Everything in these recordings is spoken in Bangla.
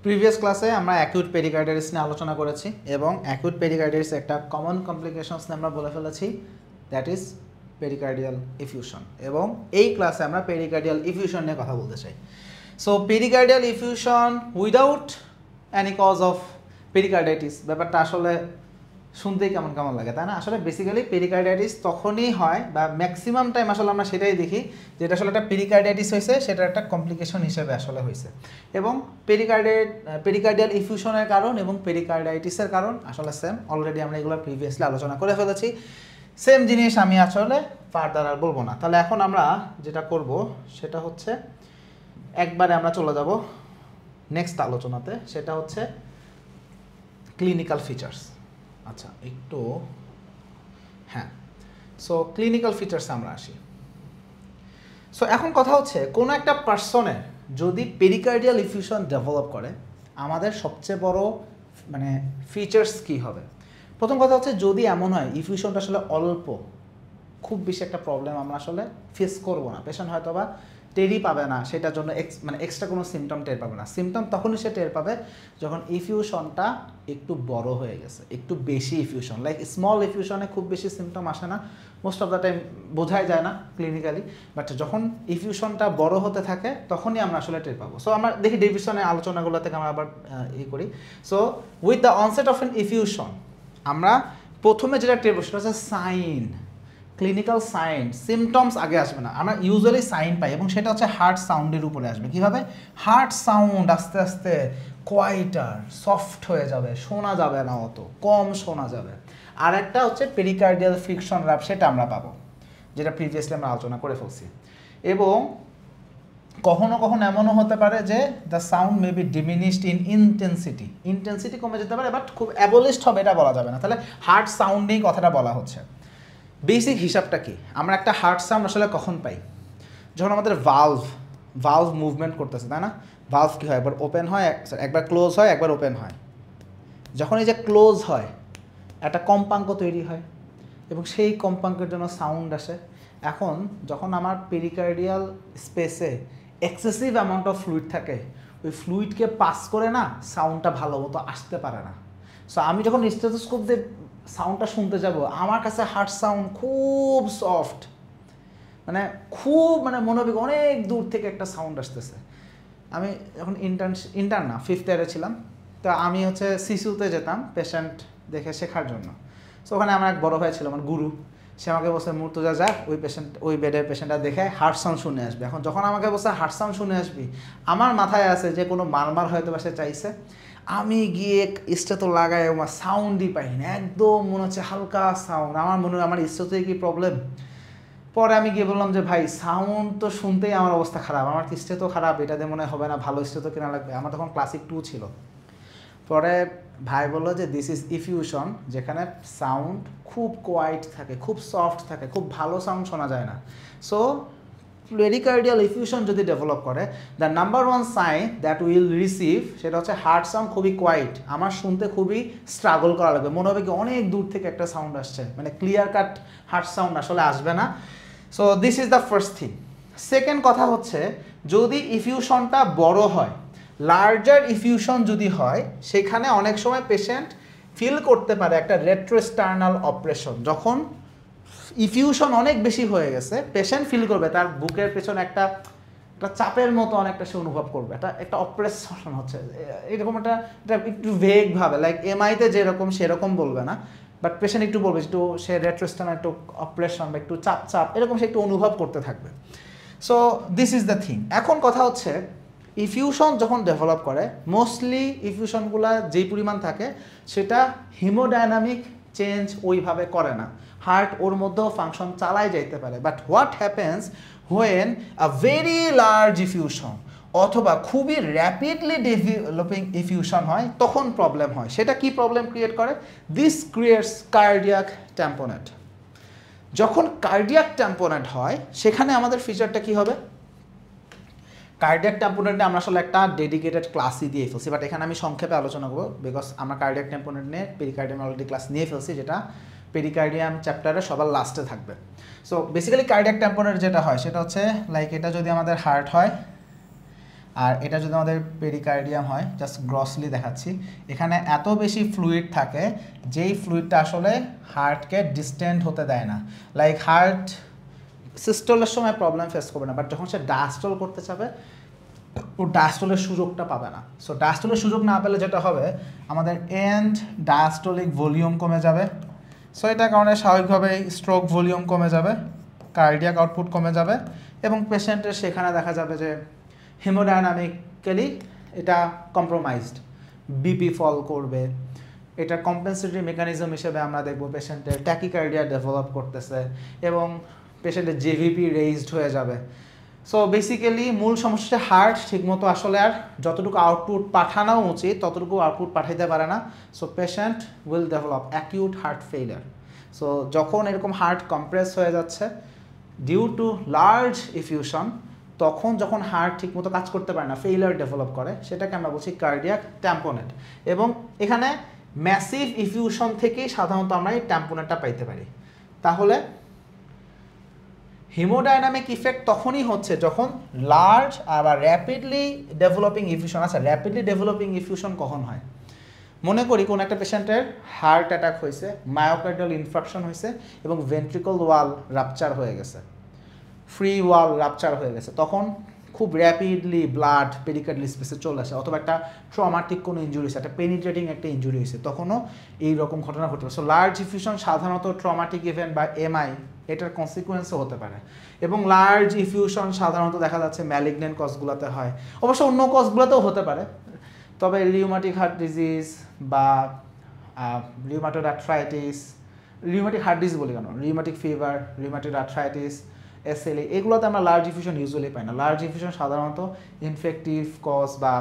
প্রিভিয়াস ক্লাসে আমরা অ্যাকিউট পেরিকার্ডিটিস নিয়ে আলোচনা করেছি এবং অ্যাকিউট পেরিকার্ডিটিস একটা কমন কমপ্লিকেশনস নিয়ে আমরা বলে ফেলেছি, দ্যাট ইজ পেরিকার্ডিয়াল ইফিউশন। এবং এই ক্লাসে আমরা পেরিকার্ডিয়াল ইফিউশন নিয়ে কথা বলতে চাই। So pericardial effusion without any cause of pericarditis, ব্যাপারটা আসলে শুনতেই কেমন কেমন লাগে, তাই না? আসলে বেসিক্যালি পেরিকার্ডাইটিস তখনই হয় বা ম্যাক্সিমাম টাইম আসলে আমরা সেটাই দেখি, যেটা আসলে একটা পেরিকার্ডাইটিস হয়েছে সেটা একটা কমপ্লিকেশন হিসেবে আসলে হয়েছে। এবং পেরিকার্ডিয়াল ইফিউশনের কারণ এবং পেরিকার্ডাইটিসের কারণ আসলে সেম, অলরেডি আমরা এগুলো প্রিভিয়াসলি আলোচনা করে ফেলেছি। সেম জিনিস আমি আসলে ফার্দার আর বলবো না। তাহলে এখন আমরা যেটা করব সেটা হচ্ছে একবারে আমরা চলে যাব নেক্সট আলোচনাতে, সেটা হচ্ছে ক্লিনিক্যাল ফিচার্স। আচ্ছা একটু হ্যাঁ, সো ক্লিনিক্যাল ফিচার্স আমরা আসি। সো এখন কথা হচ্ছে কোনো একটা পার্সনের যদি পেরিকার্ডিয়াল ইফিউশন ডেভেলপ করে, আমাদের সবচেয়ে বড় মানে ফিচার্স কী হবে? প্রথম কথা হচ্ছে যদি এমন হয় ইফিউশনটা আসলে অল্প, খুব বেশি একটা প্রবলেম আমরা আসলে ফেস করবো না, পেশেন্ট হয়তো বা টেরই পাবে না, সেটার জন্য মানে এক্সট্রা কোনো সিমটম টের পাবে না। সিমটম তখনই সে টের পাবে যখন ইফিউশনটা একটু বড় হয়ে গেছে, একটু বেশি ইফিউশন। লাইক স্মল ইফিউশনে খুব বেশি সিমটম আসে না, মোস্ট অফ দ্য টাইম বোঝাই যায় না ক্লিনিক্যালি, বাট যখন ইফিউশনটা বড় হতে থাকে তখনই আমরা আসলে টের পাবো। সো আমরা দেখি ডেভিশনের আলোচনাগুলো থেকে আমরা আবার করি। So with the onset of N effusion আমরা প্রথমে যেটা টের পাবো সেটা হচ্ছে সাইন, ক্লিনিক্যাল সাইন। সিমটমস আগে আসবে না, আমরা ইউজুয়ালি সাইন পাই এবং সেটা হচ্ছে হার্ট সাউন্ডের উপরে আসবে। কীভাবে? হার্ট সাউন্ড আস্তে আস্তে কোয়াইটার, সফট হয়ে যাবে, শোনা যাবে না, অত কম শোনা যাবে। আর একটা হচ্ছে পেরিকার্ডিয়াল ফ্রিকশন র্যাপ, সেটা আমরা পাবো, যেটা প্রিভিয়াসলি আমরা আলোচনা করে ফেলছি। এবং কখনো কখনো এমনও হতে পারে যে the sound may be diminished in intensity কমে যেতে পারে, বাট খুব অ্যাবলিশড হবে এটা বলা যাবে না। তাহলে হার্ট সাউন্ড নিয়েই কথাটা বলা হচ্ছে। বেসিক হিসাবটা কি? আমরা একটা হার্ট সাউন্ড আসলে কখন পাই? যখন আমাদের ভালভ মুভমেন্ট করতেছে, তাই না? ভালভ কী হয়? একবার ওপেন হয়, একবার ক্লোজ হয়, একবার ওপেন হয়। যখন এই যে ক্লোজ হয় একটা কম্পাঙ্ক তৈরি হয় এবং সেই কম্পাঙ্কের জন্য সাউন্ড আসে। এখন যখন আমার পেরিকার্ডিয়াল স্পেসে এক্সেসিভ অ্যামাউন্ট অফ ফ্লুইড থাকে, ওই ফ্লুইডকে পাস করে না সাউন্ডটা ভালো মতো আসতে পারে না। সো আমি যখন স্টেথোস্কোপ দিয়ে সাউন্ডটা শুনতে যাব, আমার কাছে হার্ট সাউন্ড খুব সফট, মানে মনে হবে অনেক দূর থেকে একটা সাউন্ড আসতেছে। আমি যখন ইন্টার্ন না 5th ইয়ারে ছিলাম, তো আমি হচ্ছে সিসুতে যেতাম পেশেন্ট দেখে শেখার জন্য। সো ওখানে আমার এক বড় ভাই ছিল, আমার গুরু। সে আমাকে বলছে মুর্তজা যা ওই বেডের পেশেন্টটা দেখে হার্ট সাউন্ড শুনে আসবে। এখন যখন আমাকে বলছে হার্ট সাউন্ড শুনে আসবি, আমার মাথায় আছে যে কোনো মারমার হয়তো বা সে চাইছে। আমি গিয়ে স্টেথো লাগাই, আমার সাউন্ডই পাই না, একদম মনে হচ্ছে হালকা সাউন্ড। আমার মনে হয় আমার স্টেথোতে কি প্রবলেম। পরে আমি গিয়ে বললাম যে ভাই সাউন্ড তো শুনতেই আমার অবস্থা খারাপ, আমার স্টেথো খারাপ, এটা দিয়ে মনে হবে না, ভালো স্টেথো কেনা লাগবে। আমার তখন ক্লাসিক 2 ছিল। পরে ভাই বললো যে দিস ইজ ইফিউশন, যেখানে সাউন্ড খুব কোয়াইট থাকে, খুব সফট থাকে, খুব ভালো সাউন্ড শোনা যায় না। সো পেরিকার্ডিয়াল ইফিউশন যদি ডেভেলপ করে, the number 1 sign that will receive সেটা হচ্ছে হার্ট সাউন্ড খুবই কোয়াইট, আমার শুনতে খুবই স্ট্রাগল করা লাগবে, মনে হবে কি অনেক দূর থেকে একটা সাউন্ড আসছে, মানে ক্লিয়ার কাট হার্ট সাউন্ড আসলে আসবে না। So this is the first thing. Second কথা হচ্ছে যদি ইফিউশনটা বড় হয়, লার্জার ইফিউশন যদি হয়, সেখানে অনেক সময় পেশেন্ট ফিল করতে পারে একটা রেট্রোস্টার্নাল অপারেশন। যখন ইফিউশন অনেক বেশি হয়ে গেছে, পেশেন্ট ফিল করবে তার বুকের পেছনে একটা চাপের মতো অনেকটা সে অনুভব করবে, একটা অপারেশন হচ্ছে এরকম এটা একটু ভেগভাবে, লাইক এমআইতে যেরকম সেরকম বলবে না, বাট পেশেন্ট একটু বলবে একটু সে রেট্রোস্টার্নাল একটু অপারেশন বা একটু চাপ এরকম সে একটু অনুভব করতে থাকবে। So this is the thing. এখন কথা হচ্ছে ইফিউশন যখন ডেভেলপ করে, মোস্টলি ইফিউশনগুলো যেই পরিমাণ থাকে সেটা হিমোডাইনামিক চেঞ্জ ওইভাবে করে না, হার্ট ওর মধ্যেও ফাংশন চালাই যাইতে পারে। But what happens when a very large effusion অথবা খুবই র্যাপিডলি ডেভেলপিং ইফিউশন হয়, তখন প্রবলেম হয়। সেটা কি প্রবলেম ক্রিয়েট করে? This creates cardiac tamponade. যখন কার্ডিয়াক ট্যাম্পোনেট হয়, সেখানে আমাদের ফিচারটা কি হবে? কার্ডিয়াক ট্যাম্পোনেট নিয়ে আমরা আসলে একটা ডেডিকেটেড ক্লাসই দিয়ে ফেলছি, বাট এখানে আমি সংক্ষেপে আলোচনা করবো, বিকজ আমরা কার্ডিয়াক ট্যাম্পোনেট নিয়ে পেরিকার্ডিয়াম অলরেডি ক্লাস নিয়ে ফেলছি, যেটা পেরিকার্ডিয়াম চ্যাপ্টারে সবার লাস্টে থাকবে। সো বেসিক্যালি কার্ডিয়াক ট্যাম্পোনেট যেটা হয় সেটা হচ্ছে লাইক এটা যদি আমাদের হার্ট হয়, আর এটা যদি আমাদের পেরিকার্ডিয়াম হয়, জাস্ট গ্রসলি দেখাচ্ছি, এখানে এত বেশি ফ্লুইড থাকে যেই ফ্লুইডটা আসলে হার্টকে ডিস্টেন্ট হতে দেয় না। লাইক হার্ট সিস্টলের সময় প্রবলেম ফেস করবে না, বাট যখন সে ডায়াস্টল করতে চাবে ও ডায়াস্টলের সুযোগটা পাবে না। সো ডায়াস্টলের সুযোগ না পেলে যেটা হবে, আমাদের এন্ড ডায়াস্টলিক ভলিউম কমে যাবে। সো এটার কারণে স্বাভাবিকভাবেই স্ট্রোক ভলিউম কমে যাবে, কার্ডিয়াক আউটপুট কমে যাবে, এবং পেশেন্টের সেখানে দেখা যাবে যে হেমোডাইনামিক্যালি এটা কম্প্রোমাইজড, বিপি ফল করবে। এটা কম্পেনসেটরি মেকানিজম হিসেবে আমরা দেখব পেশেন্টের ট্যাকিকার্ডিয়া ডেভেলপ করতেছে এবং পেশেন্টের জেভিপি রেইজড হয়ে যাবে। সো বেসিক্যালি মূল সমস্যা হার্ট ঠিকমতো আসলে আর যতটুকু আউটপুট পাঠানো উচিত ততটুকু আউটপুট পাঠাইতে পারে না। So patient will develop acute heart failure. So যখন এরকম হার্ট কম্প্রেস হয়ে যাচ্ছে ডিউ টু লার্জ ইফিউশন, তখন যখন হার্ট ঠিকমতো কাজ করতে পারে না, ফেইলিয়ার ডেভেলপ করে, সেটাকে আমরা বলছি কার্ডিয়াক ট্যাম্পোনেট। এবং এখানে ম্যাসিভ ইফিউশন থেকেই সাধারণত আমরা এই ট্যাম্পোনেটটা পাইতে পারি। তাহলে হিমোডাইনামিক ইফেক্ট তখনই হচ্ছে যখন লার্জ আবার র্যাপিডলি ডেভেলপিং ইফিউশন। আচ্ছা, র্যাপিডলি ডেভেলপিং ইফিউশন কখন হয়? মনে করি কোন একটা পেশেন্টের হার্ট অ্যাটাক হয়েছে, মায়োকার্ডিয়াল ইনফ্রাকশন হয়েছে এবং ভেন্ট্রিকল ওয়াল রাপচার হয়ে গেছে, ফ্রি ওয়াল রাপচার হয়ে গেছে, তখন খুব র্যাপিডলি ব্লাড পেরিকার্ডিয়াল স্পেসে চলে আসে, অথবা একটা ট্রমাটিক কোনো ইঞ্জুরি হয়েছে, একটা পেনিট্রেটিং একটা ইঞ্জুরি হয়েছে, তখনও এইরকম ঘটনা ঘটতে পারে। সো লার্জ ইফিউশন সাধারণত ট্রমাটিক ইভেন্ট বা এমআই এটার কনসিকুয়েন্সও হতে পারে। এবং লার্জ ইফিউশন সাধারণত দেখা যাচ্ছে ম্যালিগনেন্ট কজগুলোতে হয়, অবশ্য অন্য কজগুলোতেও হতে পারে, তবে রিউমাটিক হার্ট ডিজিজ বা rheumatoid arthritis, rheumatic heart disease বলি কেন, rheumatic fever, rheumatoid arthritis, SLA, এগুলোতে আমরা লার্জ ইফিউশন ইউজুয়ালি পাই না। লার্জ ইফিউশন সাধারণত ইনফেক্টিভ কজ বা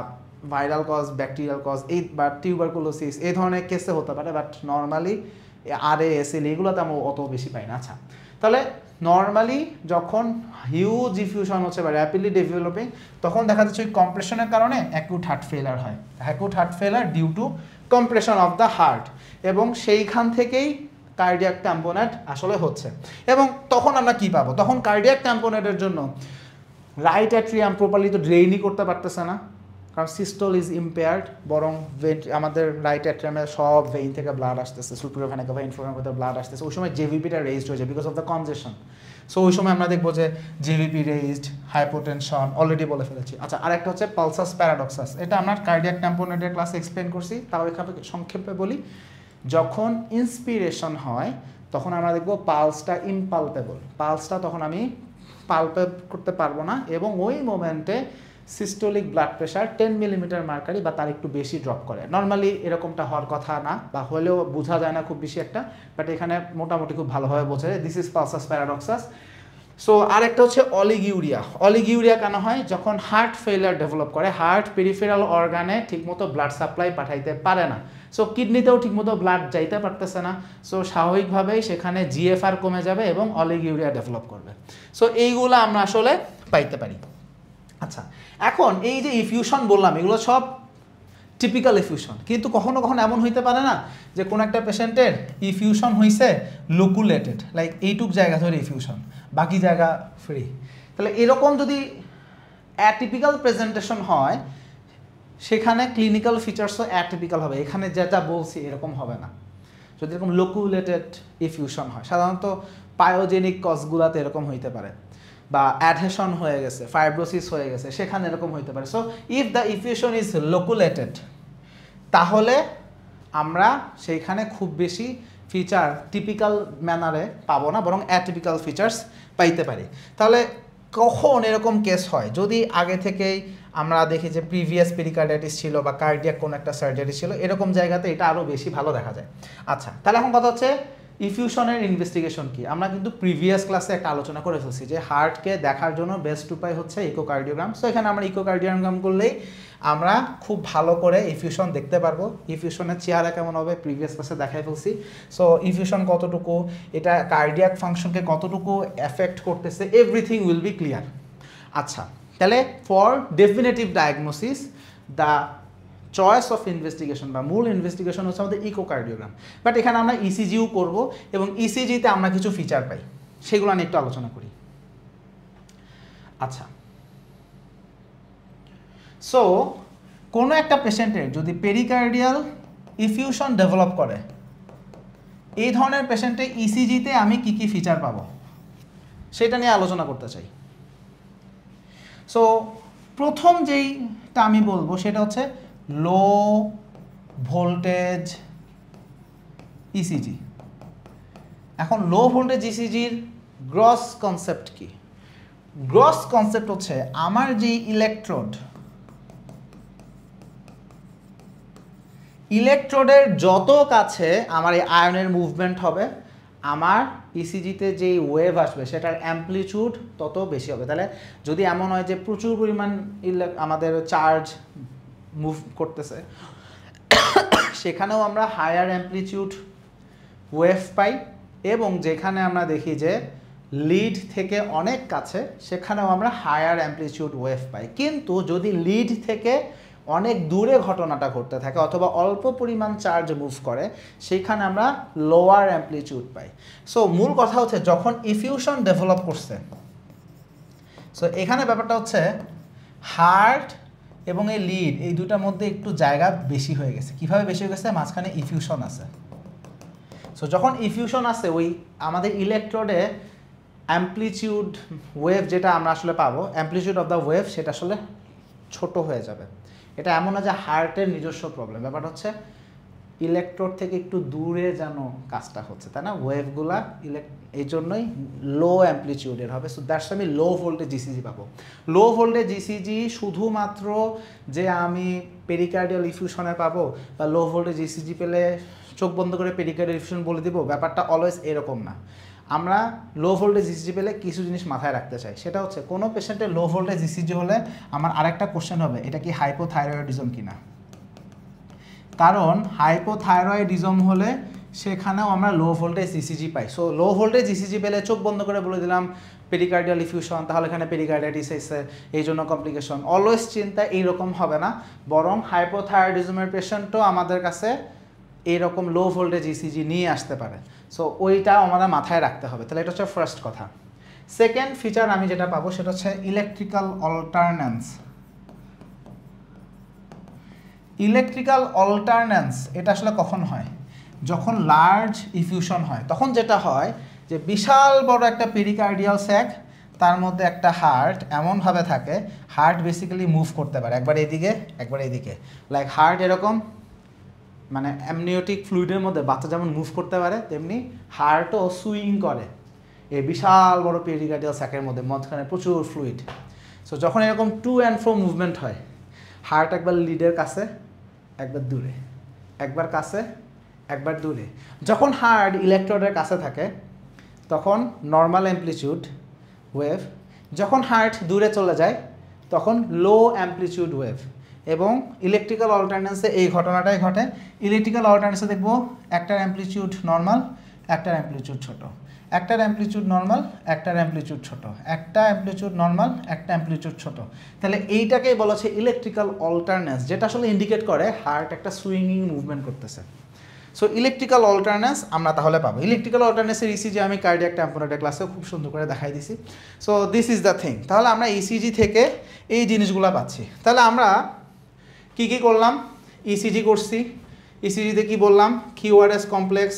ভাইরাল কজ, ব্যাকটেরিয়াল কজ, এই বা টিউবারকুলোসিস এই ধরনের কেসে হতে পারে, বাট নর্মালি আরএ, এসএলএ এগুলোতে আমরা অত বেশি পাই না। আচ্ছা, তাহলে নর্মালি যখন হিউজ ইফিউশন হচ্ছে বা র্যাপিডলি ডেভেলপিং, তখন দেখা যাচ্ছে ওই কম্প্রেশনের কারণে অ্যাকিউট হার্ট ফেলার হয়। Acute heart failure due to compression of the heart, এবং সেইখান থেকেই কার্ডিয়াক ট্যাম্পোনেট আসলে হচ্ছে। এবং তখন আমরা কি পাবো? তখন কার্ডিয়াক ট্যাম্পোনেটের জন্য রাইট অ্যাট্রিয়াম প্রপারলি তো ড্রেইনই করতে পারতেছে না, কারণ সিস্টোল ইজ ইম্পেয়ার্ড, বরং আমাদের রাইট অ্যাট্রিয়ামে সব ভেইন থেকে ব্লাড আসতেছে, superior vena CAVA, inferior vena CAVA blood আসতেছে, ওই সময় জেভিপিটা রেইজড হয়ে যায় বিকজ অফ দ্য কনজেশন। সো ওই সময় আমরা দেখবো যে জেভিপি রেইজড, হাইপোটেনশন, অলরেডি বলে ফেলেছি। আচ্ছা, আরেকটা হচ্ছে পালসাস প্যারাডক্সাস, এটা আমরা কার্ডিয়াক ট্যাম্পোনেটের ক্লাসে এক্সপ্লেন করছি, তাও এখানে সংক্ষেপে বলি। যখন ইন্সপিরেশন হয় তখন আমরা দেখবো পালসটা ইমপালপেবল, পালসটা তখন আমি পালপেব করতে পারবো না, এবং ওই মোমেন্টে systolic blood pressure 10 millimetre mercury বা তার একটু বেশি ড্রপ করে। নর্মালি এরকমটা হওয়ার কথা না, বা হলেও বোঝা যায় না খুব বেশি একটা, বাট এখানে মোটামুটি খুব ভালোভাবে বোঝা যায় this is pulsus paradoxus. So আরেকটা হচ্ছে অলিগিউরিয়া। অলিগিউরিয়া কেন হয়? যখন হার্ট ফেলিয়ার ডেভেলপ করে, হার্ট পেরিফেরাল অর্গানে ঠিকমতো ব্লাড সাপ্লাই পাঠাইতে পারে না, সো কিডনিতেও ঠিকমতো ব্লাড যাইতে পারতেছে না, সো স্বাভাবিকভাবেই সেখানে জিএফআর কমে যাবে এবং অলিগিউরিয়া ডেভেলপ করবে। সো এইগুলো আমরা আসলে পাইতে পারি। আচ্ছা, এখন এই যে ইফিউশন বললাম এগুলো সব টিপিক্যাল ইফিউশন, কিন্তু কখনো কখনো এমন হইতে পারে না যে কোনো একটা পেশেন্টের ইফিউশন হয়েছে লোকুলেটেড, লাইক এইটুক জায়গা ধরে ইফিউশন, বাকি জায়গা ফ্রি। তাহলে এরকম যদি অ্যাটিপিক্যাল প্রেজেন্টেশন হয়, সেখানে ক্লিনিক্যাল ফিচার্সও অ্যাটিপিক্যাল হবে, এখানে যেটা বলছি এরকম হবে না। যদি এরকম লোকুলেটেড ইফিউশন হয়, সাধারণত পায়োজেনিক কজগুলাতে এরকম হইতে পারে, বা অ্যাডহেশন হয়ে গেছে, ফাইব্রোসিস হয়ে গেছে, সেখানে এরকম হইতে পারে। So if the effusion is loculated, তাহলে আমরা সেইখানে খুব বেশি ফিচার টিপিক্যাল ম্যানারে পাবো না, বরং অ্যাটিপিক্যাল ফিচার্স পাইতে পারি। তাহলে কখন এরকম কেস হয়? যদি আগে থেকেই আমরা দেখি যে প্রিভিয়াস পেরিকার্ডাইটিস ছিল বা কার্ডিয়াক কোনো একটা সার্জারি ছিল, এরকম জায়গাতে এটা আরও বেশি ভালো দেখা যায়। আচ্ছা, তাহলে এখন কথা হচ্ছে ইফিউশনের ইনভেস্টিগেশন কি? আমরা কিন্তু প্রিভিয়াস ক্লাসে একটা আলোচনা করে ফেলছি যে হার্টকে দেখার জন্য বেস্ট উপায় হচ্ছে ইকোকার্ডিওগ্রাম। সো এখানে আমরা ইকোকার্ডিওগ্রাম করলেই আমরা খুব ভালো করে ইফিউশন দেখতে পারবো। ইফিউশনের চেহারা কেমন হবে প্রিভিয়াস ক্লাসে দেখাই ফেলছি। সো ইফিউশন কতটুকু, এটা কার্ডিয়াক ফাংশনকে কতটুকু এফেক্ট করতেছে, এভরিথিং উইল বি ক্লিয়ার। আচ্ছা, তাহলে for definitive diagnosis the choice of investigation বা মূল ইনভেস্টিগেশন হচ্ছে আমাদের ইকোকার্ডিওগ্রাম। বাট এখানে আমরা ইসিজিও করব, এবং ইসিজিতে আমরা কিছু ফিচার পাই, সেগুলো নিয়ে একটু আলোচনা করি। আচ্ছা, সো কোনো একটা পেশেন্টের যদি পেরিকার্ডিয়াল ইফিউশন ডেভেলপ করে, এই ধরনের পেশেন্টে ইসিজিতে আমি কি কি ফিচার পাবো সেটা নিয়ে আলোচনা করতে চাই। সো প্রথম যেইটা আমি বলবো সেটা হচ্ছে লো ভোল্টেজ ইসিজি। এখন লো ভোল্টেজ ইসিজির গ্রস কনসেপ্ট কি? গ্রস কনসেপ্ট হচ্ছে আমার যে ইলেকট্রোডের যত কাছে আমার এই আয়নের মুভমেন্ট হবে, আমার ইসিজিতে যেই ওয়েভ আসবে সেটার অ্যাম্পলিটিউড তত বেশি হবে। তাহলে যদি এমন হয় যে প্রচুর পরিমাণ আমাদের চার্জ মুভ করতেছে, সেখানেও আমরা হায়ার অ্যাম্পলিটিউড ওয়েভ পাই, এবং যেখানে আমরা দেখি যে লিড থেকে অনেক কাছে সেখানেও আমরা হায়ার অ্যাম্পলিটিউড ওয়েভ পাই। কিন্তু যদি লিড থেকে অনেক দূরে ঘটনাটা ঘটতে থাকে অথবা অল্প পরিমাণ চার্জ মুভ করে, সেইখানে আমরা লোয়ার অ্যাম্পলিটিউড পাই। সো মূল কথা হচ্ছে যখন ইফিউশন ডেভেলপ করছে, সো এখানে ব্যাপারটা হচ্ছে হার্ট এবং এই লিড এই দুটার মধ্যে একটু জায়গা বেশি হয়ে গেছে। কিভাবে বেশি হয়ে গেছে? মাঝখানে ইফিউশন আছে। সো যখন ইফিউশন আছে, ওই আমাদের ইলেকট্রোডে অ্যাম্পলিটিউড ওয়েভ যেটা আমরা আসলে পাবো, অ্যাম্পলিটিউড অফ দ্য ওয়েভ, সেটা আসলে ছোট হয়ে যাবে। এটা এমন না যে হার্টের নিজস্ব প্রবলেম, ব্যাপারটা হচ্ছে ইলেকট্রোড থেকে একটু দূরে যেন কাজটা হচ্ছে, তাই না? ওয়েভগুলা এই জন্যই লো অ্যাম্পলিটিউডের হবে। সো দ্যাটস আমি লো ভোল্টেজ ইসিজি পাবো। লো ভোল্টেজ ইসিজি শুধুমাত্র যে আমি পেরিকার্ডিয়াল ইফিউশনে পাবো বা লো ভোল্টেজ ইসিজি পেলে চোখ বন্ধ করে পেরিকার্ডিয়াল ইফিউশন বলে দিব, ব্যাপারটা অলওয়েজ এরকম না। আমরা লো ভোল্টেজ ইসিজি পেলে কিছু জিনিস মাথায় রাখতে চাই। সেটা হচ্ছে কোনো পেশেন্টের লো ভোল্টেজ ইসিজি হলে আমার আরেকটা কোশ্চেন হবে, এটা কি হাইপোথাইরয়েডিজম কিনা। কারণ হাইপোথাইরয়েডিজম হলে সেখানেও আমরা লো ভোল্টেজ ইসিজি পাই। সো লো ভোল্টেজ ইসিজি পেলে চোখ বন্ধ করে বলে দিলাম পেরিকার্ডিয়াল ইফিউশন, তাহলে এখানে পেরিকার্ডাইটিস এসে এই জন্য কমপ্লিকেশন। অলওয়েজ চিন্তা এইরকম হবে না, বরং হাইপোথাইরয়েডিজমের পেশেন্টও আমাদের কাছে এইরকম লো ভোল্টেজ ইসিজি নিয়ে আসতে পারে। সো ওইটাও আমাদের মাথায় রাখতে হবে। তাহলে এটা হচ্ছে ফার্স্ট কথা। সেকেন্ড ফিচার আমি যেটা পাবো সেটা হচ্ছে ইলেকট্রিক্যাল অল্টারন্যান্স। ইলেকট্রিক্যাল অল্টারন্যান্স এটা আসলে কখন হয়? যখন লার্জ ইফিউশন হয়। তখন যেটা হয় যে বিশাল বড় একটা পেরিকার্ডিয়াল স্যাক, তার মধ্যে একটা হার্ট এমনভাবে থাকে, হার্ট বেসিক্যালি মুভ করতে পারে একবার এইদিকে একবার এইদিকে। লাইক হার্ট এরকম, মানে অ্যামনিওটিক ফ্লুইডের মধ্যে বাচ্চা যেমন মুভ করতে পারে, তেমনি হার্টও সুইং করে এই বিশাল বড় পেরিকার্ডিয়াল স্যাকের মধ্যে, মধ্যখানে প্রচুর ফ্লুইড। সো যখন এরকম টু অ্যান্ড ফ্রো মুভমেন্ট হয়, হার্ট একবার লিডের কাছে একবার দূরে, একবার কাছে একবার দূরে। যখন হার্ট ইলেকট্রোডের কাছে থাকে তখন নর্মাল অ্যাম্পলিটিউড ওয়েভ, যখন হার্ট দূরে চলে যায় তখন লো অ্যাম্পলিটিউড ওয়েভ। এবং ইলেকট্রিক্যাল অল্টারন্যান্সে এই ঘটনাটাই ঘটে। ইলেকট্রিক্যাল অল্টারন্যান্সে দেখবো একটার অ্যাম্পলিটিউড নর্মাল, একটার অ্যাম্পলিটিউড ছোট, একটার অ্যাম্পলিটিউড নর্মাল, একটার অ্যাম্পলিটিউড ছোট, একটা অ্যাম্পলিটিউড নর্মাল, একটা অ্যাম্পলিটিউড ছোট। তাহলে এইটাকেই বলা হচ্ছে ইলেকট্রিক্যাল অল্টারন্যান্স, যেটা আসলে ইন্ডিকেট করে হার্ট একটা সুইংিং মুভমেন্ট করতেছে। সো ইলেকট্রিক্যাল অল্টারন্যান্স আমরা তাহলে পাবো। ইলেকট্রিক্যাল অল্টারন্যান্সের ইসিজি আমি কার্ডিয়াক ট্যাম্পোনেটের ক্লাসে খুব সুন্দর করে দেখাই দিছি। So this is the thing. তাহলে আমরা ইসিজি থেকে এই জিনিসগুলো পাচ্ছি। তাহলে আমরা কি কি করলাম? ইসিজি করছি। ইসিজিতে কি বললাম? QRS complex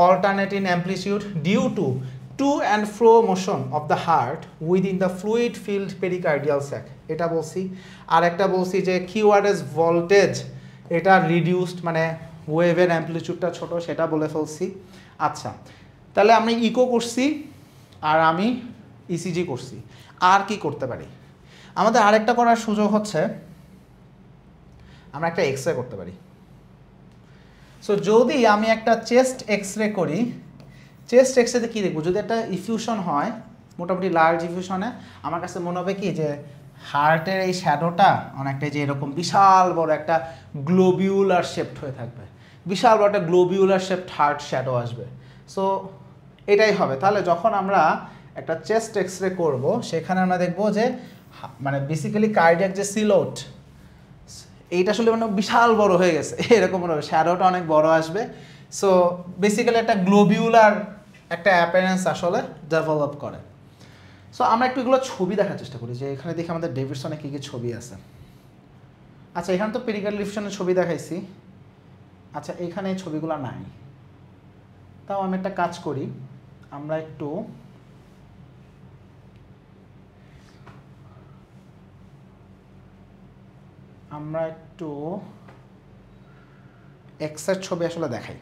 alternate in amplitude due to and fro motion of the heart within the fluid filled pericardial sac, এটা বলছি। আর একটা বলছি যে কিউআরএস ভোল্টেজ এটা রিডিউসড, মানে ওয়েভের অ্যাম্পলিটিউডটা ছোট, সেটা বলে ফেলছি। আচ্ছা, তাহলে আমি ইকো করছি আর আমি ইসিজি করছি। আর কি করতে পারি? আমাদের আরেকটা করার সুযোগ হচ্ছে আমরা একটা এক্স রে করতে পারি। সো যদি আমি একটা চেস্ট এক্স রে করি, চেস্ট এক্স রেতে কী দেখবো? যদি একটা ইফিউশন হয়, মোটামুটি লার্জ ইফিউশনে, আমার কাছে মনে হবে কি যে হার্টের এই শ্যাডোটা অনেকটা যে এরকম বিশাল বড় একটা গ্লোবিউলার শেপড হয়ে থাকবে, বিশাল বড় একটা গ্লোবিউলার শেপড হার্ট শ্যাডো আসবে। সো এটাই হবে। তাহলে যখন আমরা একটা চেস্ট এক্স রে করবো, সেখানে আমরা দেখবো যে মানে বেসিক্যালি কার্ডিয়াক যে সিলোট, এইটা আসলে মানে বিশাল বড় হয়ে গেছে, এরকম মনে হবে, শ্যাডোটা অনেক বড় আসবে। সো বেসিক্যালি একটা গ্লোবিউলার একটা অ্যাপিয়ারেন্স আসলে ডেভেলপ করে। সো আমরা একটু এগুলো ছবি দেখার চেষ্টা করি, যে এখানে দেখি আমাদের ডেভিডসনে কী কী ছবি আছে। আচ্ছা এখানে তো পেরিকার্ডিয়াল ডিফিউশনের ছবি দেখাইছি। আচ্ছা এখানে এই ছবিগুলো নাই, তাও আমি একটা কাজ করি, আমরা একটু এক্সের ছবি আসলে দেখাই।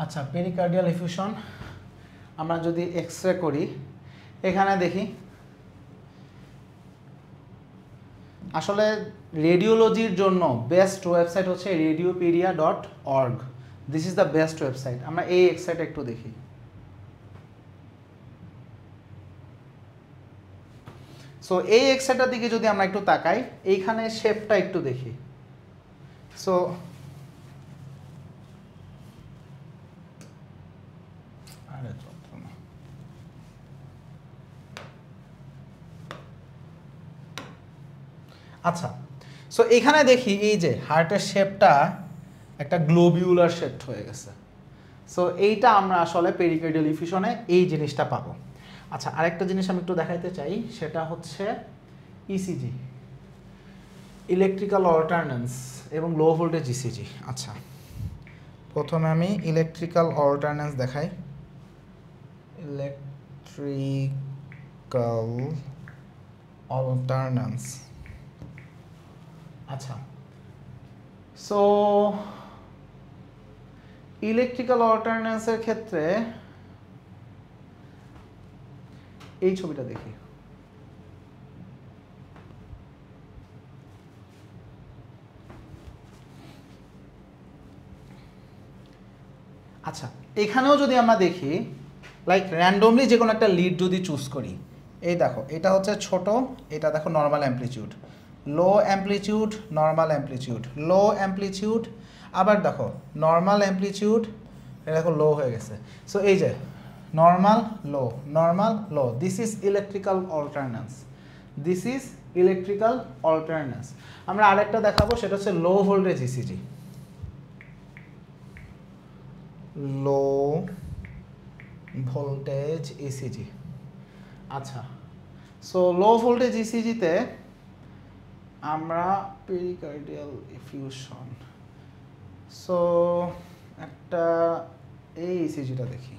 আচ্ছা পেরিকার্ডিয়াল এফিউশন আমরা যদি এক্স-রে করি, এখানে দেখি আসলে রেডিওলজির জন্য বেস্ট ওয়েবসাইট হচ্ছে radiopedia.org। This is the best website. আমরা এই এক্সরেটা একটু দেখি। সো এই এক্সরেটার দিকে যদি আমরা একটু তাকাই, এইখানে শেপটা একটু দেখি। সো আচ্ছা, সো এখানে দেখি এই যে হার্টের শেপটা একটা গ্লোবিউলার শেপ হয়ে গেছে। সো এইটা আমরা আসলে পেরিকার্ডিয়াল এফিউশনে এই জিনিসটা পাবো। আচ্ছা আরেকটা জিনিস আমি একটু দেখাইতে চাই, সেটা হচ্ছে ইসিজি, ইলেকট্রিক্যাল অল্টারন্যান্স এবং লো ভোল্টেজ ইসিজি। আচ্ছা প্রথমে আমি ইলেকট্রিক্যাল অল্টারন্যান্স দেখাই। ইলেকট্রিক্যাল অল্টারন্যান্স। আচ্ছা সো ইলেকট্রিক্যাল অল্টারন্যান্সের ক্ষেত্রে এই ছবিটা দেখি। আচ্ছা এখানেও যদি আমরা দেখি, লাইক র্যান্ডমলি যে কোনো একটা লিড যদি চুজ করি, এই দেখো এটা হচ্ছে ছোট, এটা দেখো নর্মাল অ্যামপ্লিটিউড, লো অ্যামপ্লিটিউড, নর্মাল অ্যামপ্লিটিউড, লো অ্যামপ্লিটিউড, আবার দেখো নর্মাল অ্যামপ্লিটিউড, এটা দেখো লো হয়ে গেছে। সো এই যে normal low, normal low, this is electrical alternans, this is electrical alternans. আমরা আরেকটা দেখাবো, সেটা হচ্ছে low voltage ECG, low voltage ECG. আচ্ছা সো লো ভোল্টেজ ইসিজিতে আমরা পেরিকার্ডিয়াল এফিউশন, সো একটা এই ইসিজিটা দেখি।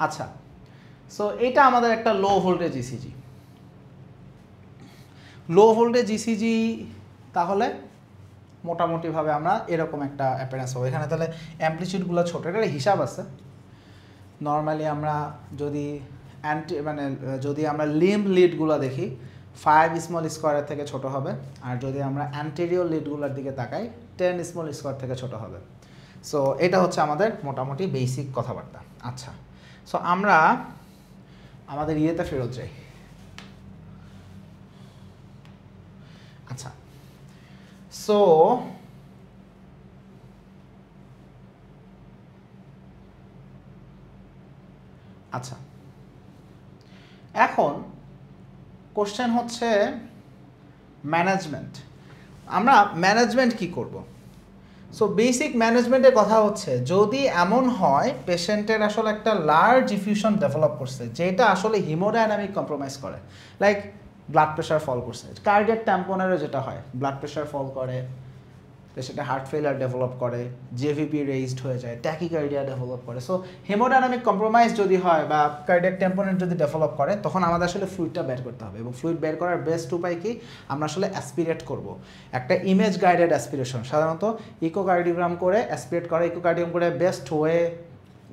আচ্ছা সো এটা আমাদের একটা লো voltage ECG. Low voltage ECG তাহলে মোটামুটিভাবে আমরা এরকম একটা অ্যাপিয়ারেন্স হবে। এখানে তাহলে অ্যামপ্লিটিউডগুলো ছোটো, এটা হিসাব আছে। নর্মালি আমরা যদি যদি আমরা লিম্ব লিডগুলো দেখি 5 স্মল স্কোয়ারের থেকে ছোট হবে, আর যদি আমরা অ্যান্টেরিয়র লিডগুলোর দিকে তাকাই 10 স্মল স্কোয়ার থেকে ছোট হবে। সো এটা হচ্ছে আমাদের মোটামুটি বেসিক কথাবার্তা। আচ্ছা সো আমরা আমাদের ইয়েতে ফেরত যাই। আচ্ছা সো আচ্ছা এখন কোশ্চেন হচ্ছে ম্যানেজমেন্ট। আমরা ম্যানেজমেন্ট কি করব? সো বেসিক ম্যানেজমেন্টের কথা হচ্ছে, যদি এমন হয় পেশেন্টের আসলে একটা লার্জ ইফিউশন ডেভেলপ করছে যেটা আসলে হিমোডাইনামিক কম্প্রোমাইজ করে, লাইক ব্লাড প্রেশার ফল করছে, কার্ডিয়াক ট্যাম্পনেরও যেটা হয় ব্লাড প্রেশার ফল করে, পেশেন্টে হার্ট ফেলিয়ার ডেভেলপ করে, জেভিপি রেইজড হয়ে যায়, ট্যাকিকার্ডিয়া ডেভেলপ করে। সো হেমোডাইনামিক কম্প্রোমাইজ যদি হয় বা কার্ডিয়াক ট্যাম্পোনেট যদি ডেভেলপ করে, তখন আমাদের আসলে ফ্লুইডটা বের করতে হবে। এবং ফ্লুইড বের করার বেস্ট উপায় কি? আমরা আসলে অ্যাসপিরেট করব। একটা ইমেজ গাইডেড অ্যাসপিরেশন, সাধারণত ইকোকার্ডিওগ্রাম করে অ্যাসপিরেট করা, ইকোকার্ডিওগ্রাম করে বেস্ট ওয়ে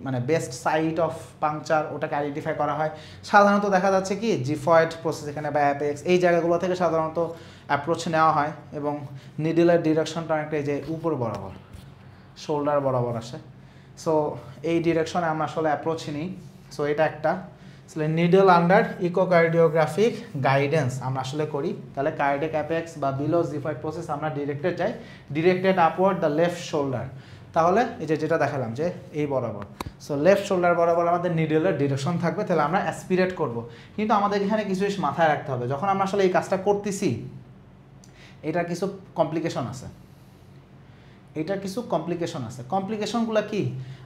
মানে বেস্ট সাইট অফ পাংচার ওটাকে আইডেন্টিফাই করা হয়। সাধারণত দেখা যাচ্ছে কি জিফয়েড প্রসেস এখানে বা অ্যাপেক্স এই জায়গাগুলো থেকে সাধারণত অ্যাপ্রোচ নেওয়া হয়, এবং নিডলের ডিরেকশনটা অনেকটা যে উপর বরাবর শোল্ডার বরাবর আসে। সো এই ডিরেকশনে আমরা আসলে অ্যাপ্রোচ নিই। সো এটা একটা আসলে নিডল আন্ডার ইকোকার্ডিওগ্রাফিক গাইডেন্স আমরা আসলে করি। তাহলে কার্ডিয়াক অ্যাপেক্স বা বিলো জিফয়েড প্রসেস আমরা ডিরেক্টেড যাই, directed upward the left shoulder, তাহলে এই যে যেটা দেখালাম যে এই বরাবর, সো লেফট শোল্ডার বরাবর আমাদের নিডলের ডিরেকশন থাকবে, তাহলে আমরা অ্যাসপিরেট করব। কিন্তু আমাদের এখানে কিছু জিনিস মাথায় রাখতে হবে, যখন আমরা আসলে এই কাজটা করতেছি এটার কিছু কমপ্লিকেশন আছে, এটার কিছু কমপ্লিকেশন আছে। কমপ্লিকেশনগুলো কি,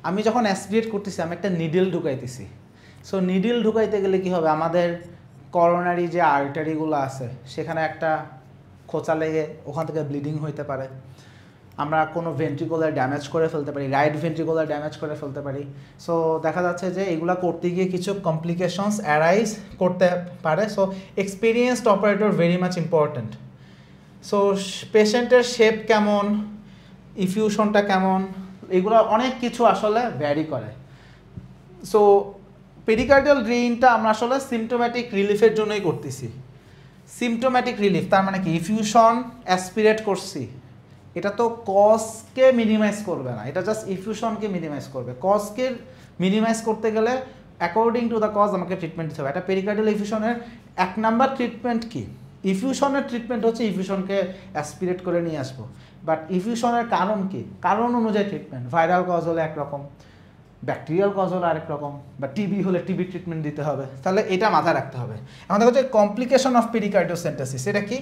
আমি যখন অ্যাসপিরেট করতেছি আমি একটা নিডল ঢুকাইতেছি, সো নিডল ঢুকাইতে গেলে কি হবে, আমাদের করোনারি যে আর্টারিগুলো আছে সেখানে একটা খোঁচা লেগে ওখান থেকে ব্লিডিং হইতে পারে, আমরা কোনো ভেন্ট্রিকুলার ড্যামেজ করে ফেলতে পারি, রাইট ভেন্ট্রিকুলার ড্যামেজ করে ফেলতে পারি। সো দেখা যাচ্ছে যে এগুলো করতে গিয়ে কিছু কমপ্লিকেশনস অ্যারাইজ করতে পারে। So experienced operator very much important. So পেশেন্টের শেপ কেমন, ইফিউশনটা কেমন, এগুলো অনেক কিছু আসলে ভ্যারি করে। সো পেরিকার্ডিয়াল ড্রেইনটা আমরা আসলে সিমটোম্যাটিক রিলিফের জন্যই করতেছি। সিমটোম্যাটিক রিলিফ তার মানে কি, ইফিউশন অ্যাসপিরেট করছি, এটা তো কজকে মিনিমাইজ করবে না, এটা জাস্ট ইফিউশনকে মিনিমাইজ করবে। কজকে মিনিমাইজ করতে গেলে অ্যাকর্ডিং টু দ্য কজ আমাকে ট্রিটমেন্ট দিতে হবে। একটা পেরিকার্ডিয়াল ইফিউশনের 1 নাম্বার ট্রিটমেন্ট কি, ইফিউশনের ট্রিটমেন্ট হচ্ছে ইফিউশনকে অ্যাসপিরেট করে নিয়ে আসবো। বাট ইফিউশনের কারণ কি, কারণ অনুযায়ী ট্রিটমেন্ট, ভাইরাল কজ হলে একরকম, ব্যাকটেরিয়াল কজ হলে আরেক রকম, বা টিবি হলে টিবি ট্রিটমেন্ট দিতে হবে। তাহলে এটা মাথায় রাখতে হবে। এখন দেখো যে কমপ্লিকেশন অফ পেরিকার্ডিওসেন্টেসিস এটা কি,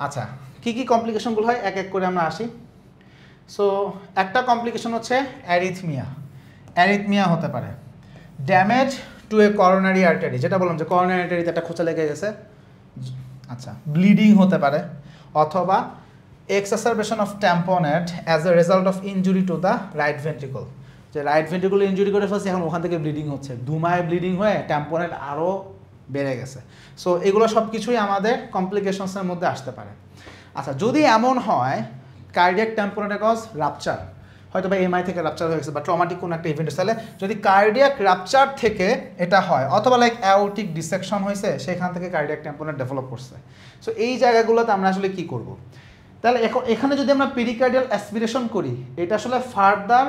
আচ্ছা কী কী কমপ্লিকেশনগুলো হয় এক এক করে আমরা আসি। সো একটা কমপ্লিকেশন হচ্ছে অ্যারিথমিয়া, অ্যারিথমিয়া হতে পারে, damage to A coronary artery, যেটা বললাম যে করোনারি আর্টারিতে একটা খোঁচা লেগে গেছে, আচ্ছা ব্লিডিং হতে পারে, অথবা exacerbation of tamponade as a result of injury to the right ventricle, যে রাইট ভেন্ট্রিকল ইনজুরি করে ফেলছে, এখন ওখান থেকে ব্লিডিং হচ্ছে, ধুমায় ব্লিডিং হয়ে ট্যাম্পনেট আরও বেড়ে গেছে। সো এগুলো সব কিছুই আমাদের কমপ্লিকেশনসের মধ্যে আসতে পারে। আচ্ছা যদি এমন হয় কার্ডিয়াক ট্যাম্পনেটের কজ রাপচার, হয়তো বা এমআই থেকে রাপচার হয়ে গেছে বা ট্রমাটিক কোনো একটা ইভেন্ট, তাহলে যদি কার্ডিয়াক রাপচার থেকে এটা হয়, অথবা লাইক অ্যাওর্টিক ডিসেকশন হয়েছে সেখান থেকে কার্ডিয়াক ট্যাম্পনেট ডেভেলপ করছে, সো এই জায়গাগুলোতে আমরা আসলে কী করব, তাহলে এখানে যদি আমরা পেরিকার্ডিয়াল অ্যাসপিরেশন করি এটা আসলে ফার্দার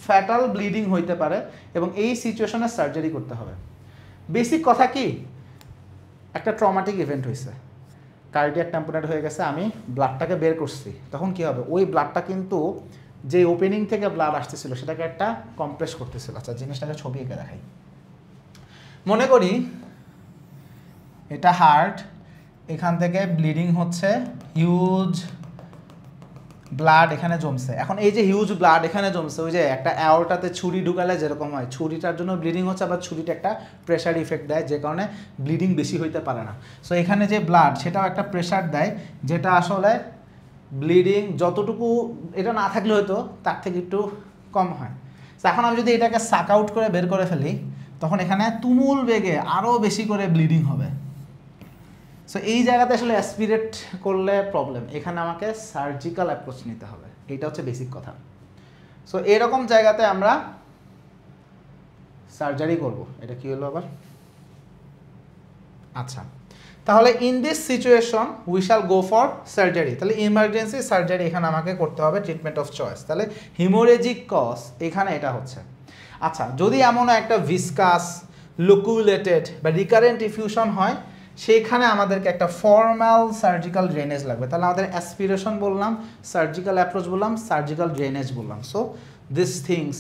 ফ্যাটাল ব্লিডিং হইতে পারে এবং এই সিচুয়েশনে সার্জারি করতে হবে। বেসিক কথা কি, একটা ট্রমাটিক ইভেন্ট হয়েছে, কার্ডিয়াক ট্যাম্পনেট হয়ে গেছে, আমি ব্লাডটাকে বের করছি, তখন কি হবে, ওই ব্লাডটা কিন্তু যে ওপেনিং থেকে ব্লাড আসতেছিল সেটাকে একটা কম্প্রেস করতেছিল। আচ্ছা জিনিসটাকে ছবি এঁকে দেখাই, মনে করি এটা হার্ট, এখান থেকে ব্লিডিং হচ্ছে, হিউজ ব্লাড এখানে জমছে, এখন এই যে হিউজ ব্লাড এখানে জমছে, ওই যে একটা অ্যাওর্টাতে ছুরি ঢুকালে যেরকম হয়, ছুরিটার জন্য ব্লিডিং হচ্ছে, আবার ছুরিটা একটা প্রেশার ইফেক্ট দেয় যে কারণে ব্লিডিং বেশি হইতে পারে না। সো এখানে যে ব্লাড সেটাও একটা প্রেশার দেয়, যেটা আসলে ব্লিডিং যতটুকু এটা না থাকলে হয়তো তার থেকে একটু কম হয়। তো এখন আমি যদি এটাকে সাক আউট করে বের করে ফেলি তখন এখানে তুমুল বেগে আরও বেশি করে ব্লিডিং হবে। সো এই জায়গাতে আসলে অ্যাসপিরেট করলে প্রবলেম, এখানে আমাকে সার্জিক্যাল অ্যাপ্রোচ নিতে হবে, এইটা হচ্ছে বেসিক কথা। সো এরকম জায়গাতে আমরা সার্জারি করব। এটা কি হলো আবার, আচ্ছা তাহলে in this situation we shall go for surgery, তাহলে ইমার্জেন্সি সার্জারি এখানে আমাকে করতে হবে, ট্রিটমেন্ট অফ চয়েস। তাহলে হিমোরেজিক কজ এখানে এটা হচ্ছে। আচ্ছা যদি এমন একটা ভিসকাস লুকুলেটেড বা রিকারেন্ট ইফিউশন হয় সেইখানে আমাদেরকে একটা ফর্মাল সার্জিক্যাল ড্রেনেজ লাগবে, তাহলে আমাদের অ্যাসপিরেশন বললাম, সার্জিক্যাল অ্যাপ্রোচ বললাম, সার্জিক্যাল ড্রেনেজ বললাম। So this things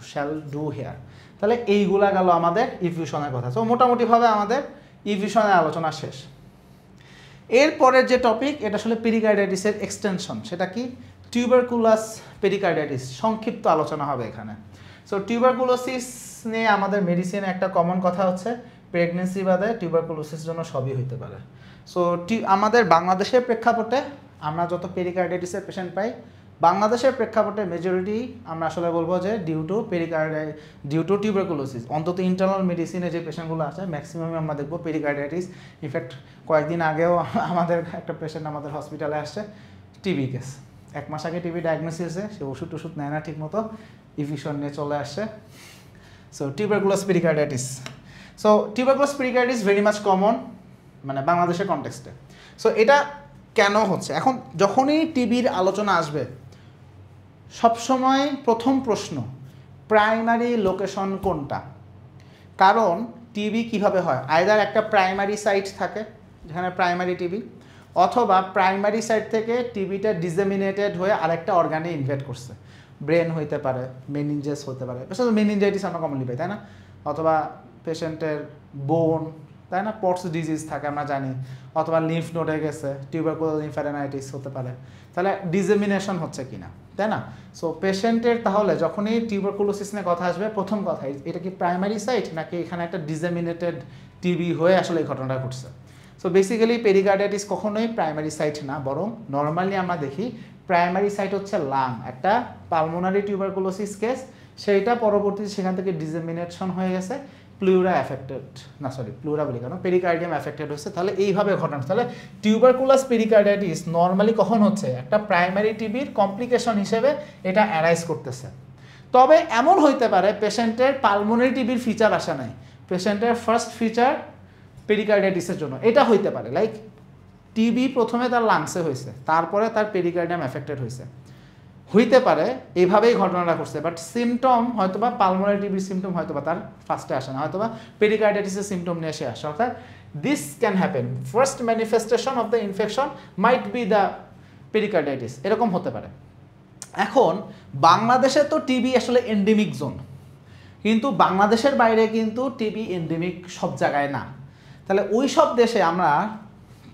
shall do here. তাহলে এইগুলা গেল আমাদের ইফিউশনের কথা। সো মোটামুটিভাবে আমাদের ইফিউশনের আলোচনা শেষ। এরপরের যে টপিক এটা আসলে পেরিকার্ডাইটিসের এক্সটেনশন, সেটা কি টিউবারকুলাস পেরিকার্ডাইটিস, সংক্ষিপ্ত আলোচনা হবে এখানে। সো টিউবারকুলোসিস নিয়ে আমাদের মেডিসিনে একটা কমন কথা হচ্ছে প্রেগনেন্সি বাদে টিউবারকুলোসিস জন্য সবই হইতে পারে। সো আমাদের বাংলাদেশের প্রেক্ষাপটে আমরা যত পেরিকার্ডাইটিসের পেশেন্ট পাই, বাংলাদেশের প্রেক্ষাপটে মেজরিটি আমরা আসলে বলবো যে ডিউ টু টিউবারকুলোসিস, অন্তত ইন্টারনাল মেডিসিনে যে পেশেন্টগুলো আছে ম্যাক্সিমামই আমরা দেখবো পেরিকার্ডাইটিস। ইনফ্যাক্ট কয়েকদিন আগেও আমাদের একটা পেশেন্ট আমাদের হসপিটালে আসছে, টিবি কেস, 1 মাস আগে টিবি ডায়াগনোসিস হয়েছে, সে ওষুধ নেয় না ঠিক মতো, ইফিউশন নিয়ে চলে আসছে। So tuberculous pericarditis, so tuberculous pericarditis very much common মানে বাংলাদেশের কনটেক্সটে। সো এটা কেন হচ্ছে, এখন যখনই টিবির আলোচনা আসবে সবসময় প্রথম প্রশ্ন প্রাইমারি লোকেশন কোনটা, কারণ টিবি কিভাবে হয়, আইদার একটা প্রাইমারি সাইট থাকে যেখানে প্রাইমারি টিবি, অথবা প্রাইমারি সাইট থেকে টিবিটা ডিসেমিনেটেড হয়ে আরেকটা অর্গানে ইনভেট করছে, ব্রেন হইতে পারে, মেনিনজেস হতে পারে, বিশেষ মেনিনজাইটিস আমরা কমনলি পাই, তাই না? অথবা পেশেন্টের বোন, তাই না, পটস ডিজিজ থাকে আমরা জানি, অথবা লিম্ফ নোডে গেছে, টিউবারকুলার লিম্ফ্যাডেনাইটিস হতে পারে, তাহলে ডিজেমিনেশন হচ্ছে কিনা, তাই না? সো পেশেন্টের তাহলে যখনই টিউবারকুলোসিস নিয়ে কথা আসবে, প্রথম কথা এটা কি প্রাইমারি সাইট নাকি এখানে একটা ডিজেমিনেটেড টিবি হয়ে আসলে এই ঘটনাটা ঘটছে। সো বেসিক্যালি পেরিকার্ডাইটিস কখনোই প্রাইমারি সাইট না, বরং নর্মালি আমরা দেখি প্রাইমারি সাইট হচ্ছে লাং, একটা পালমোনারি টিউবারকুলোসিস কেস, সেইটা পরবর্তীতে সেখান থেকে ডিজেমিনেশন হয়ে গেছে, প্লুরা অ্যাফেক্টেড, না সরি প্লুরা বলি কেন, পেরিকার্ডিয়াম অ্যাফেক্টেড হচ্ছে, তাহলে এইভাবে ঘটনা। তাহলে টিউবারকুলাস পেরিকার্ডাইটিস নর্মালি কখন হচ্ছে, একটা প্রাইমারি টিবির কমপ্লিকেশন হিসেবে এটা অ্যারাইজ করতেছে। তবে এমন হইতে পারে পেশেন্টের পালমোনারি টিবির ফিচার আসা নাই, পেশেন্টের ফার্স্ট ফিচার পেরিকার্ডাইটিসের জন্য, এটা হইতে পারে লাইক টিবি প্রথমে তার লাংসে হয়েছে, তারপরে তার পেরিকার্ডিয়াম অ্যাফেক্টেড হয়েছে, হইতে পারে এইভাবেই ঘটনাটা ঘটছে। বাট সিমটম হয়তোবা পালমোনারি টিবির সিমটম হয়তোবা তার ফার্স্টে আসে না, হয়তোবা পেরিকার্ডাইটিসের সিমটম নিয়ে এসে আসে। অর্থাৎ this can happen, first manifestation of the infection might be the pericarditis, এরকম হতে পারে। এখন বাংলাদেশে তো টিবি আসলে এন্ডেমিক জোন, কিন্তু বাংলাদেশের বাইরে কিন্তু টিবি এন্ডেমিক সব জায়গায় না। তাহলে ওই সব দেশে আমরা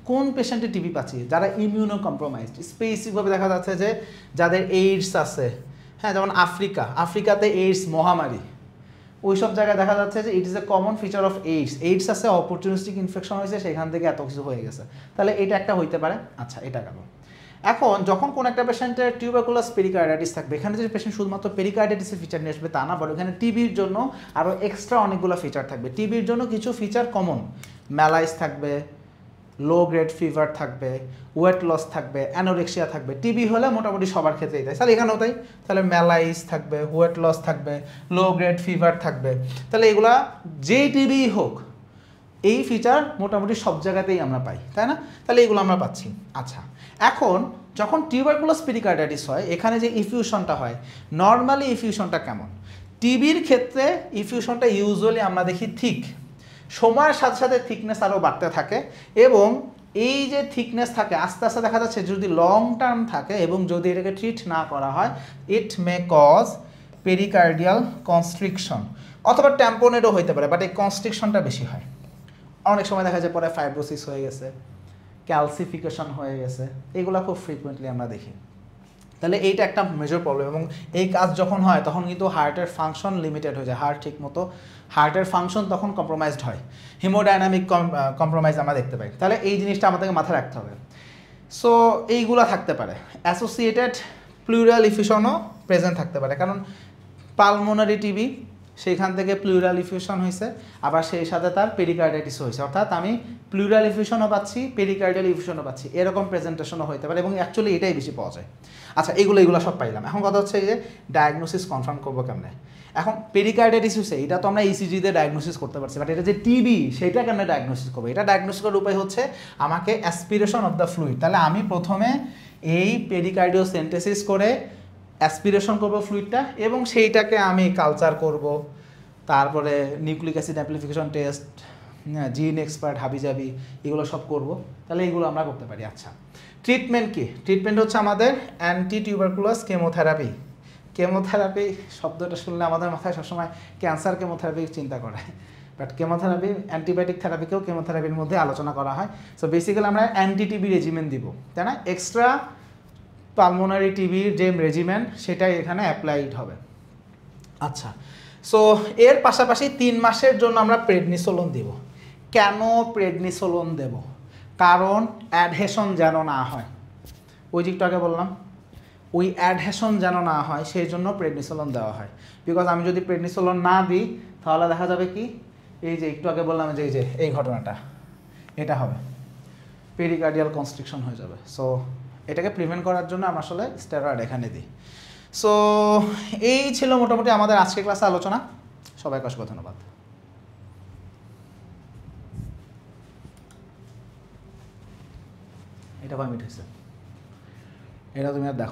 কোন পেশেন্টে টিবি পাচ্ছি, যারা ইমিউনো কম্প্রোমাইজড, স্পেসিফিকভাবে দেখা যাচ্ছে যে যাদের এইডস আছে, হ্যাঁ, যেমন আফ্রিকাতে এইডস মহামারী, ওই সব জায়গায় দেখা যাচ্ছে যে it is a common feature of AIDS আছে, অপরচুনিস্টিক ইনফেকশন হয়েছে, সেখান থেকে এত কিছু হয়ে গেছে, তাহলে এটা একটা হইতে পারে। আচ্ছা, এটা গেল। এখন যখন কোন একটা পেশেন্টের টিউবারকুলাস পেরিকার্ডাইটিস থাকবে, এখানে যে পেশেন্ট শুধুমাত্র পেরিকার্ডাইটিসের ফিচার নিয়ে আসবে তা না, বরং এখানে টিবির জন্য আরও এক্সট্রা অনেকগুলো ফিচার থাকবে। টিবির জন্য কিছু ফিচার কমন, ম্যালাইস থাকবে, লো গ্রেড ফিভার থাকবে, ওয়েট লস থাকবে, অ্যানোরেক্সিয়া থাকবে। টিবি হলে মোটামুটি সবার ক্ষেত্রেই তাই, তাহলে এখানেও তাই, তাহলে ম্যালাইস থাকবে, ওয়েট লস থাকবে, লো গ্রেড ফিভার থাকবে, তাহলে এগুলা যেই টিবি হোক এই ফিচার মোটামুটি সব জায়গাতেই আমরা পাই, তাই না? তাহলে এগুলো আমরা পাচ্ছি। আচ্ছা, এখন যখন টিউবারকুলাস পেরিকার্ডাইটিস হয়, এখানে যে ইফিউশনটা হয়, নর্মালি ইফিউশনটা কেমন? টিবির ক্ষেত্রে ইফিউশনটা ইউজুয়ালি আমরা দেখি থিক, সময়ের সাথে সাথে থিকনেস আরও বাড়তে থাকে, এবং এই যে থিকনেস থাকে আস্তে আস্তে দেখা যাচ্ছে যদি লং টার্ম থাকে এবং যদি এটাকে ট্রিট না করা হয়, ইট মে কজ পেরিকার্ডিয়াল কনস্ট্রিকশন, অথবা ট্যাম্পোনেডও হইতে পারে, বাট এই কনস্ট্রিকশনটা বেশি হয়। অনেক সময় দেখা যায় পরে ফাইব্রোসিস হয়ে গেছে, ক্যালসিফিকেশন হয়ে গেছে, এগুলো খুব ফ্রিকুয়েন্টলি আমরা দেখি। তাহলে এইটা একটা মেজর প্রবলেম, এবং এই কাজ যখন হয় তখন কিন্তু হার্টের ফাংশন লিমিটেড হয়ে যায়, হার্টের ফাংশন তখন কম্প্রোমাইজড হয়, হিমোডাইনামিক কম্প্রোমাইজ আমরা দেখতে পাই। তাহলে এই জিনিসটা আমাদেরকে মাথায় রাখতে হবে। সো এইগুলো থাকতে পারে, অ্যাসোসিয়েটেড প্লুরাল ইফিউশনও প্রেজেন্ট থাকতে পারে, কারণ পালমোনারি টিবি সেইখান থেকে প্লুরাল ইফিউশন হয়েছে, আবার সেই সাথে তার পেরিকার্ডাইটিস হয়েছে, অর্থাৎ আমি প্লুরাল ইফিউশনও পাচ্ছি, পেরিকার্ডিয়াল ইফিউশনও পাচ্ছি, এরকম প্রেজেন্টেশনও হতে পারে, এবং অ্যাকচুয়ালি এটাই বেশি পাওয়া যায়। আচ্ছা, এগুলো সব পাইলাম। এখন কথা হচ্ছে যে ডায়াগনোসিস কনফার্ম করবো কেমনে? এখন পেরিকার্ডাইটিস হচ্ছে এটা তো আমরা ইসিজি দিয়ে ডায়াগনোসিস করতে পারছি, বাট এটা যে টিবি সেটা কেমনে ডায়াগনোসিস করবো? এটা ডায়াগনোসিস করার উপায় হচ্ছে আমাকে অ্যাসপিরেশন অফ দ্য ফ্লুইড, তাহলে আমি প্রথমে এই পেরিকার্ডিওসেন্টেসিস করে অ্যাসপিরেশন করব ফ্লুইডটা, এবং সেইটাকে আমি কালচার করব, তারপরে nucleic acid amplification test, GeneXpert হাবিজাবি, এগুলো সব করব, তাহলে এগুলো আমরা করতে পারি। আচ্ছা, ট্রিটমেন্ট কি? ট্রিটমেন্ট হচ্ছে আমাদের অ্যান্টি টিউবারকুলাস কেমোথেরাপি। কেমোথেরাপি শব্দটা শুনলে আমাদের মাথায় সবসময় ক্যান্সার কেমোথেরাপি চিন্তা করে, বাট কেমোথেরাপি, অ্যান্টিবায়োটিক থেরাপিকেও কেমোথেরাপির মধ্যে আলোচনা করা হয়। সো বেসিক্যালি আমরা অ্যান্টি টিবি রেজিমেন্ট দিব, তাই না? এক্সট্রা পালমোনারি টিবির যে রেজিমেন্ট সেটাই এখানে অ্যাপ্লাইড হবে। আচ্ছা, সো এর পাশাপাশি 3 মাসের জন্য আমরা প্রেডনিসোলোন দেব। কেন প্রেডনিসোলোন দেব? কারণ অ্যাডহেশন যেন না হয়, ওই যে একটু আগে বললাম, ওই অ্যাডহেশন যেন না হয় সেই জন্য প্রেডনিসোলোন দেওয়া হয়। বিকজ আমি যদি প্রেডনিসোলোন না দিই তাহলে দেখা যাবে কি, এই যে একটু আগে বললাম যে এই ঘটনাটা এটা হবে, পেরিকার্ডিয়াল কনস্ট্রিকশন হয়ে যাবে। সো এটাকে প্রিভেন্ট করার জন্য আমরা আসলে স্টেরয়েড এখানে দিই। সো এই ছিল মোটামুটি আমাদের আজকের ক্লাসে আলোচনা। সবাইকে অসংখ্য ধন্যবাদ। এটা কয় মিনিট হয়েছে? এটা তুমি আর দেখো।